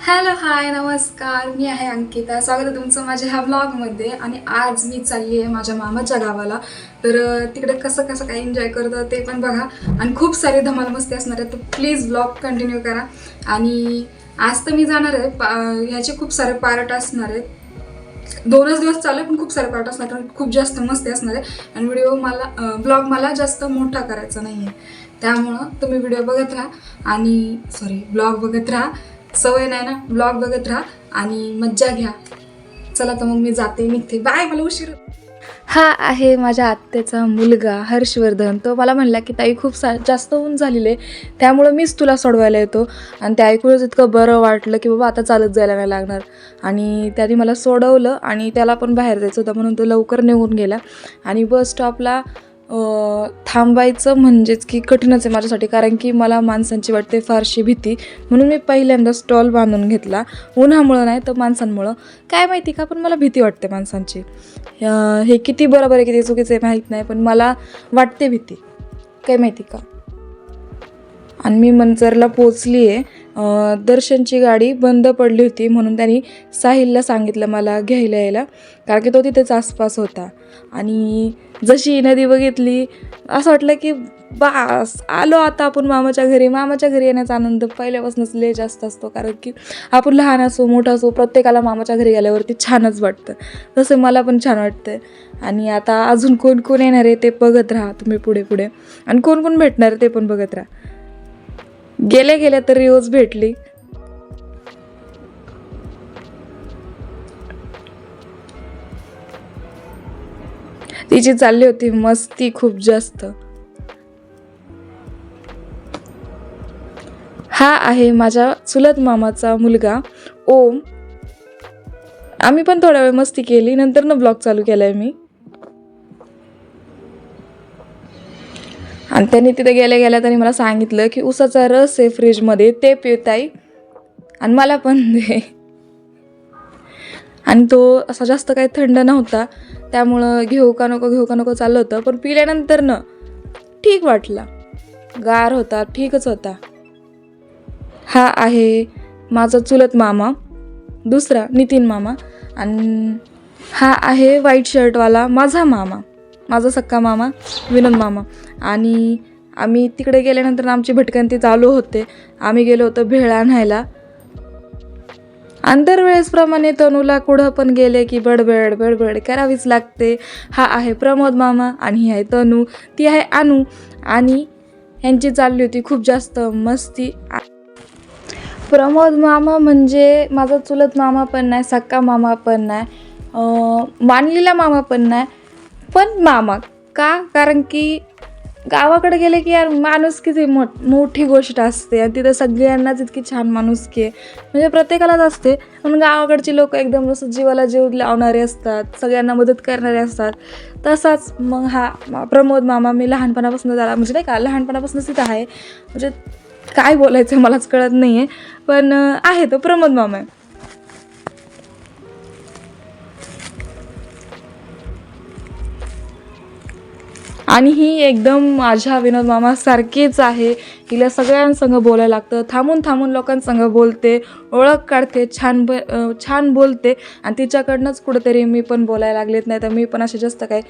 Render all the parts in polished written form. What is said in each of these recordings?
Hello hi नमस्कार. मी आहे अंकिता. स्वागत आहे तुमचं माझ्या ह्या व्लॉगमध्ये. आणि आज मी चालली आहे माझ्या मामाच्या गावाला. तर तिकडे कसं कसं काय एन्जॉय करतं ते पण बघा. आणि खूप सारी धमाल मस्ती असणार आहे, तर प्लीज व्लॉग कंटिन्यू करा. आणि आज तर मी जाणार आहे, ह्याचे खूप सारे पार्ट असणार आहेत. 2च दिवस चालू आहे पण खूप सारे पार्ट असणार, कारण खूप जास्त मस्ती असणार आहे. आणि ब्लॉग मला जास्त मोठा करायचा नाही आहे, त्यामुळं तुम्ही व्हिडिओ बघत राहा आणि ब्लॉग बघत राहा. सवय नाही ना, ब्लॉग बघत राहा आणि मज्जा घ्या. चला तर मग मी जाते, निघते, बाय. मला उशीर. हा आहे माझ्या आत्याचा मुलगा हर्षवर्धन. तो मला म्हणला की ताई खूप जास्त ऊन झालेले, त्यामुळं मीच तुला सोडवायला येतो. आणि ते ऐकूनच इतकं बरं वाटलं की बाबा आता चालत जायला नाही लागणार. आणि त्याने मला सोडवलं आणि त्याला पण बाहेर जायचं होतं म्हणून तो लवकर निघून गेला. आणि बस स्टॉपला थांबायचं म्हणजेच की कठीणच आहे माझ्यासाठी, कारण की मला माणसांची वाटते फारशी भीती. म्हणून मी पहिल्यांदा स्टॉल बांधून घेतला, उन्हामुळं नाही तर माणसांमुळं. काय माहिती का, पण मला भीती वाटते माणसांची. हे किती बरोबर आहे किती चुकीचं आहे माहीत नाही, पण मला वाटते भीती, काय माहिती का. आणि मी मंचरला पोचली आहे. दर्शनची गाडी बंद पडली होती म्हणून त्यांनी साहिलला सांगितलं मला घ्यायला यायला, कारण की तो तिथेच आसपास होता. आणि जशी नदी बघितली असं वाटलं की बास आलो आता आपण मामाच्या घरी. मामाच्या घरी येण्याचा आनंद पहिल्यापासूनच लय जास्त असतो, कारण की आपण लहान असो मोठा असो प्रत्येकाला मामाच्या घरी गेल्यावरती छानच वाटतं. तसं मला पण छान वाटतं. आणि आता अजून कोण कोण येणार आहे ते बघत राहा तुम्ही पुढे पुढे, आणि कोण कोण भेटणार ते पण बघत राहा. गेल्या गेल्या तर रिओज भेटली. तिची चालली होती मस्ती खूप जास्त. हा आहे माझ्या चुलत मामाचा मुलगा ओम. आम्ही पण थोडा वेळ मस्ती केली, नंतर ना ब्लॉग चालू केलाय मी. आणि त्यांनी तिथे गेल्या गेल्या त्यांनी मला सांगितलं की उसाचा रस आहे फ्रीजमध्ये, ते पिताई आणि मला पण दे. आणि तो असा जास्त काही थंड नव्हता, त्यामुळं घेऊ का नको चाललं होतं. पण पिल्यानंतर न ठीक वाटला, गार होता, ठीकच होता. हा आहे माझा चुलत मामा, दुसरा नितीन मामा. आणि हा आहे व्हाईट शर्टवाला माझा मामा, माझा सक्का मामा विनोद मामा. आणि आम्ही तिकडे गेल्यानंतर आमची भटकंती चालू होते. आम्ही गेलो होतो भेळ आणायला. आणि दरवेळेसप्रमाणे तनूला कुठं पण गेले की बडबड करावीच लागते. हा आहे प्रमोद मामा आणि ही आहे तनू, ती आहे अनु. आणि ह्यांची चालली होती खूप जास्त मस्ती. प्रमोद मामा म्हणजे माझा चुलत मामा पण नाही, सक्का मामा पण नाही, मानलेला मामा पण नाही, पण मामा. का, कारण की गावाकडे गेले की यार माणुसकीची मोठी गोष्ट असते. आणि तिथं सगळ्यांनाच इतकी छान माणुसकी आहे, म्हणजे प्रत्येकालाच असते. पण गावाकडची लोक एकदम जसं जीवाला जीव लावणारे असतात, सगळ्यांना मदत करणारे असतात. तसाच मग हा प्रमोद मामा मी लहानपणापासून झाला, म्हणजे नाही का लहानपणापासूनच तिथं आहे. म्हणजे काय बोलायचं मलाच कळत नाही आहे, पण आहे तो प्रमोद मामा आहे. आणि ही एकदम माझ्या विनोद मामासारखीच आहे. हिला सगळ्यांसंग बोलायला लागतं, थांबून थांबून लोकांसंग बोलते, ओळख काढते, छान बोलते. आणि तिच्याकडनंच कुठेतरी मी पण बोलायला लागलेत, नाही तर मी पण असे जास्त काय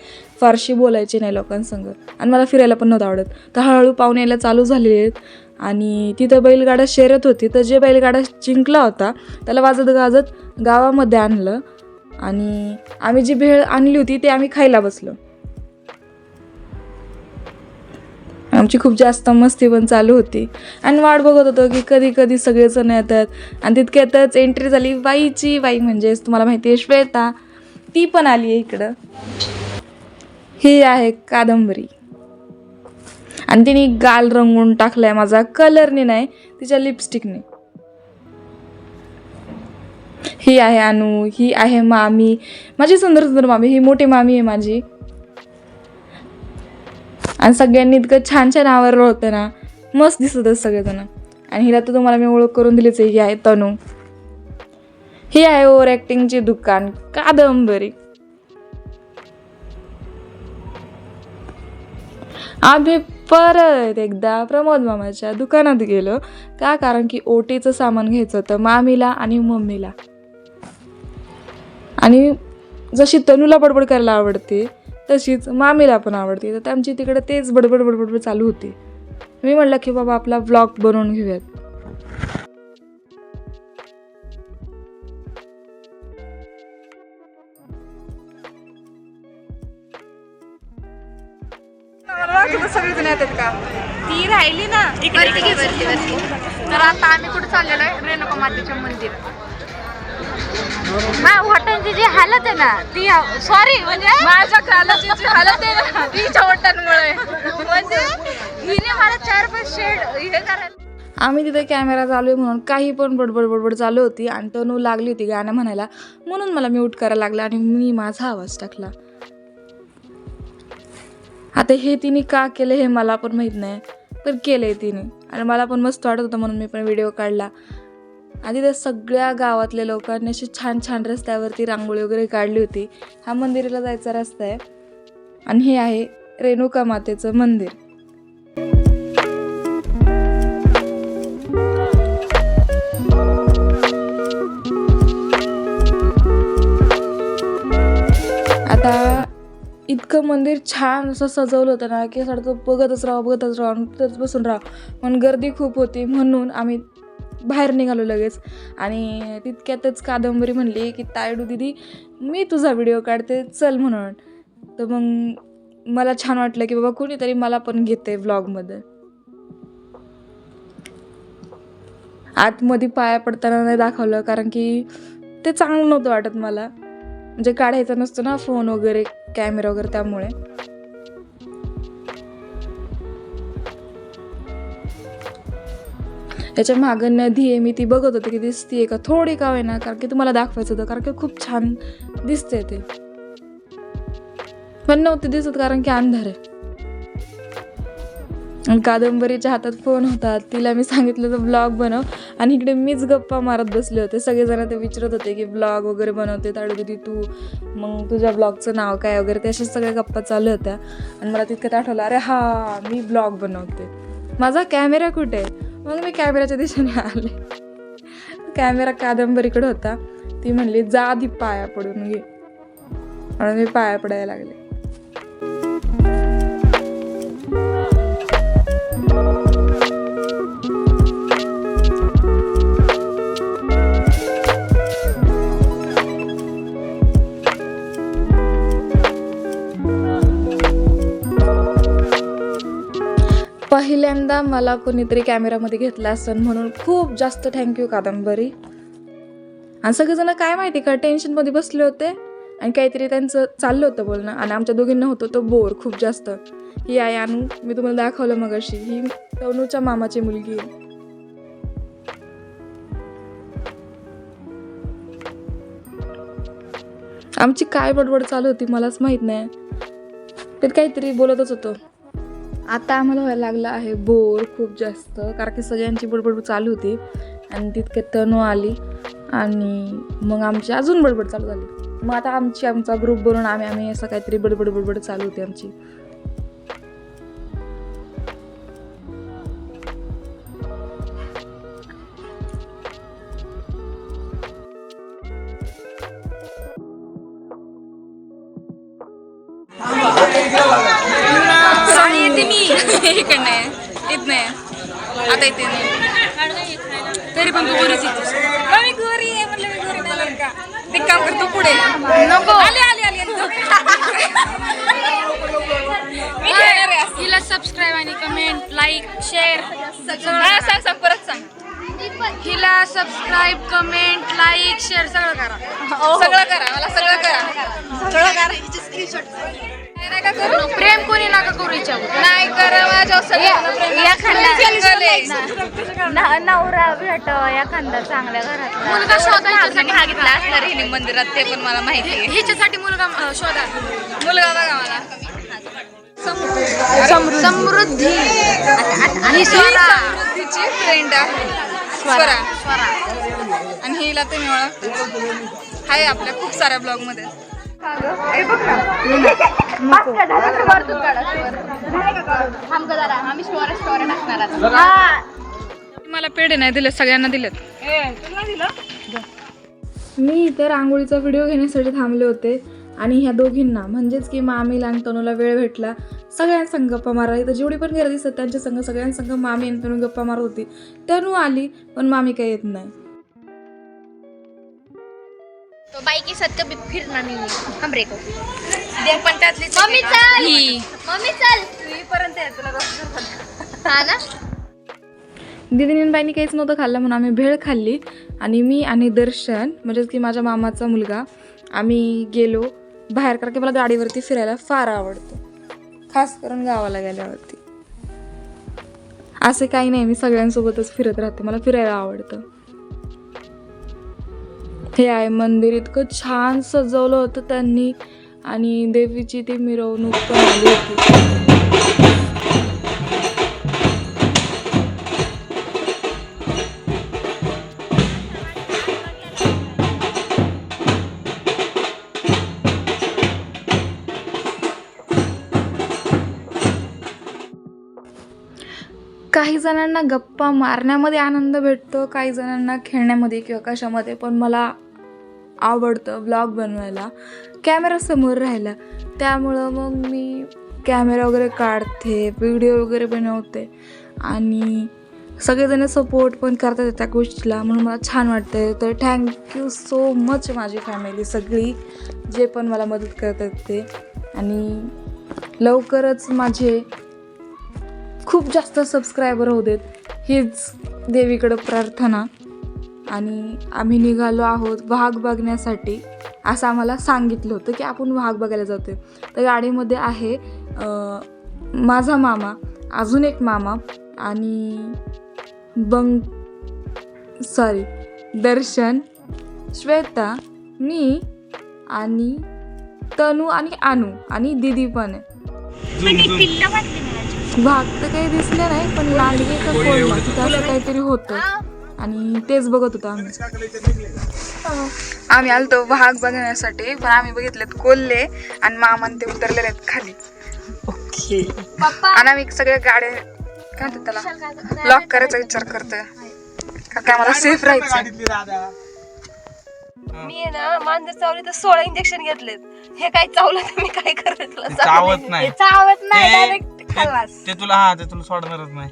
फारशी बोलायची नाही लोकांसंग. आणि मला फिरायला पण नव्हतं आवडत. तर हळूहळू पाहुणे यायला चालू झालेले आहेत. आणि तिथं बैलगाडा शर्यत होती, तर जे बैलगाडा जिंकला होता त्याला वाजत गाजत गावामध्ये आणलं. आणि आम्ही जी भेळ आणली होती ते आम्ही खायला बसलो. आमची खूप जास्त मस्ती पण चालू होती. आणि वाट बघत होतो की कधी कधी सगळेजण येतात. आणि तितक्यातच एंट्री झाली बाईची. बाई म्हणजेच तुम्हाला माहिती आहे श्वेता, ती पण आली आहे इकडं. ही आहे कादंबरी. आणि तिने गाल रंगून टाकलाय माझा, कलरने नाही, तिच्या लिपस्टिकने. ही आहे अनु, ही आहे मामी, माझी सुंदर सुंदर मामी. ही मोठी मामी आहे माझी. आणि सगळ्यांनी इतकं छान छान आवरलं होतं ना, मस्त दिसत सगळेजण. आणि हिला तर तुम्हाला मी ओळख करून दिलीच आहे, ही आहे तनू. ही आहे ओव्हर ॲक्टिंगची दुकान कादंबरी. आम्ही परत एकदा प्रमोद मामाच्या दुकानात गेलो का, कारण की ओटीचं सामान घ्यायचं होतं मामीला आणि मम्मीला. आणि जशी तनूला बडबड करायला आवडते तशीच मामीला पण आवडते, तर त्यांची तिकडे तेच बडबड चालू होती. मी म्हटलं की बाबा आपला व्लॉग बनवून घेऊयात. सगळेजण येतात का? ती राहिली ना वरती. तर आता आम्ही कुठे चाललेलो आहे, रेणुका मातेच्या मंदिर. हॉटेलची जी हालत आहे ना ती, सॉरी म्हणजे माझ्या कालाची जी हालत आहे ना तिच्या वटांमुळे, म्हणजे हिने मला 4-5 शेड हे करायला. आम्ही तिथे कॅमेरा चालू आहे म्हणून काही पण बडबड चालू होती आणि तनू लागली होती गाणं म्हणायला, म्हणून मला म्यूट करायला लागला आणि मी माझा आवाज टाकला. आता हे तिने का केलं हे मला पण माहीत नाही, पण केलंय तिने आणि मला पण मस्त वाटत होतं म्हणून मी पण व्हिडिओ काढला. आणि त्या सगळ्या गावातल्या लोकांनी अशी छान छान रस्त्यावरती रांगोळी वगैरे काढली होती. हा मंदिराला जायचा रस्ता आहे आणि हे आहे रेणुका मातेचं मंदिर. आता इतकं मंदिर छान असं सजवलं होतं ना की सारखं बघतच राहा आणि तिथंच बसून राहा. पण गर्दी खूप होती म्हणून आम्ही बाहेर निघालो लगेच. आणि तितक्यातच कादंबरी म्हणली की तायडू दीदी मी तुझा व्हिडिओ काढते चल म्हणून. तर मग मला छान वाटलं की बाबा कोणीतरी मला पण घेते व्लॉगमध्ये. आतमध्ये पाया पडताना नाही दाखवलं कारण की ते चांगलं नव्हतं वाटत मला, म्हणजे काढायचा नसतो ना फोन वगैरे कॅमेरा वगैरे, त्यामुळे. याच्या मागं नदी आहे, मी ती बघत होते की दिसतीये का, थोडी का होईना, कारण की तुम्हाला दाखवायचं होतं कारण की खूप छान दिसते ते, पण नव्हते दिसत कारण की अंधार आहे. आणि कादंबरीच्या हातात फोन होता, तिला मी सांगितलं तर ब्लॉग बनव आणि इकडे मीच गप्पा मारत बसले होते. सगळेजण ते विचारत होते की ब्लॉग वगैरे बनवते ताडू दीदी तू, मग तुझ्या ब्लॉगचं नाव काय वगैरे, ते अशा सगळ्या गप्पा चालू होत्या. आणि मला तितक्यात आठवलं अरे हा मी ब्लॉग बनवते, माझा कॅमेरा कुठे आहे. मग मी कॅमेऱ्याच्या दिशेने आले, कॅमेरा कादंबरीकडे होता. ती म्हणली जा आधी पाया पडून घे, म्हणून मी पाया पडायला लागले. पहिल्यांदा मला कोणीतरी कॅमेरामध्ये घेतला असेल म्हणून खूप जास्त थँक्यू कादंबरी. आणि सगळेजण काय माहिती का टेन्शनमध्ये बसले होते आणि काहीतरी त्यांचं चाललं होतं बोलणं, आणि आमच्या दोघींना होतं तो बोर खूप जास्त. ही आहे अनु, मी तुम्हाला दाखवलं मगाशी, ही तनूच्या मामाची मुलगी आहे. आमची काय बडबड चालू होती मलाच माहित नाही, ते काहीतरी बोलतच होतो. आता आम्हाला व्हायला लागला आहे बोर खूप जास्त, कारण की सगळ्यांची बडबड चालू होती आणि तितक्यात तनू आली आणि मग आमची अजून बडबड चालू झाली. मग आता आमचा ग्रुप बनवून आम्ही असं काहीतरी बडबड चालू होती आमची. साडी येते मी इकडनं येत नाही, आता येते नाही, तरी पण तू गोरीच येतेस. मी गोरी आहे म्हटलं, मी गोरी नाही का. ते काम कर तू पुढे नको. आले हिला सबस्क्राईब आणि कमेंट लाईक शेअर सांग परत सांग. हिला सबस्क्राईब कमेंट लाईक शेअर सगळं करा, सगळं करा, मला सगळं करा. प्रेम कोणी नका करू, इच्छा नाही करा माझ्या नवरा भेट एखादा चांगल्या घरात मुलगा शोधायच्यासाठी सांगितलं असणार हिने मंदिरात, ते पण मला माहिती आहे. हिच्यासाठी मुलगा शोधा, मुलगा बघा मला. समृद्धी आणि समृद्धीची फ्रेंड आहे स्वरा, आणि हिला तुम्ही ओळखता, आहे आपल्या खूप साऱ्या ब्लॉग मध्ये. मला पेढे नाही दिले, सगळ्यांना दिलेत. मी तर आंघोळीचा व्हिडिओ घेण्यासाठी थांबले होते आणि ह्या दोघींना म्हणजेच की मामीला आणि तनूला वेळ भेटला. सगळ्यांसंग गप्पा मारायला तर जेवढी पण घरं दिसत त्यांच्या संग सगळ्यांसंग मामी आणि तनू गप्पा मारत होती. तनू आली पण मामी काही येत नाही. तो बाई के साथ कभी फिरना नहीं है हम रे को पण त्यातलीच मम्मी चल ही मम्मी चल पर्यंत आहे तुला. हा ना दीदीने बाईनी काहीच नव्हतं खाल्लं म्हणून आम्ही भेळ खाल्ली आणि मी आणि दर्शन म्हणजेच की माझ्या मामाचा मुलगा आम्ही गेलो बाहेर, कारण की मला गाडीवरती फिरायला फार आवडतं, खास करून गावाला गेल्यावरती. असे काही नाही, मी सगळ्यांसोबतच फिरत राहते, मला फिरायला आवडतं. हे आहे मंदिर, इतकं छान सजवलं होतं त्यांनी आणि देवीची ती मिरवणूक पण आली होती. काही जणांना गप्पा मारण्यामध्ये आनंद भेटतो, काही जणांना खेळण्यामध्ये किंवा कशामध्ये, पण मला आवडतं व्लॉग बनवायला, कॅमेरासमोर राहायला. त्यामुळं मग मी कॅमेरा वगैरे काढते, व्हिडिओ वगैरे बनवते आणि सगळेजण सपोर्ट पण करतात त्या गोष्टीला, म्हणून मला छान वाटतं. तर थँक्यू सो मच माझी फॅमिली सगळी, जे पण मला मदत करतात ते. आणि लवकरच माझे खूप जास्त सबस्क्रायबर होऊ देत, हीच देवीकडं प्रार्थना. आणि आम्ही निघालो आहोत वाघ बघण्यासाठी, असं आम्हाला सांगितलं होतं की आपण वाघ बघायला जातोय. तर गाडीमध्ये आहे माझा मामा, अजून एक मामा आणि दर्शन, श्वेता, मी आणि तनू आणि अनु आणि दीदी पण आहे. वाघ तर काही दिसले नाही, पण लांडगे का कोल्हा तिथं असं काहीतरी होतं आणि तेच बघत होतो आम्ही आलतो वाघ बघण्यासाठी, पण आम्ही बघितलेत कोल्हे आणि मामान ते उतरलेले आहेत खाली. ओके. आणि आम्ही सगळ्या गाड्या काय म्हणतात त्याला लॉक करायचा विचार करतोय, कारण की आम्हाला सेफ राहायचं. मी ना मांजर चावली तर 16 इंजेक्शन घेतलेत. हे काय चावलं तर मी काय करते तुला चावत नाही, चावत नाही, डायरेक्ट खलास. ते तुला सोडणारच नाही.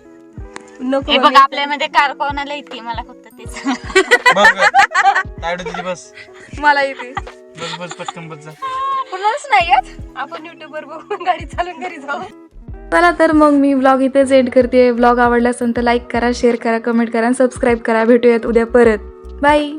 नको हे बघ आपल्यामध्ये कार कोणाला येते मला फक्त तेच बघ तुझी बस मला येते, बस पटकन बस जा. कुणालाच नाही येत. आपण युट्यूबवर बघून गाडी चालून घरी जाऊ. चला तर मग मी व्लॉग इथेच एंड करते. व्लॉग आवडला असेल तर लाईक करा, शेअर करा, कमेंट करा, सबस्क्राईब करा. भेटूयात उद्या परत. बाय.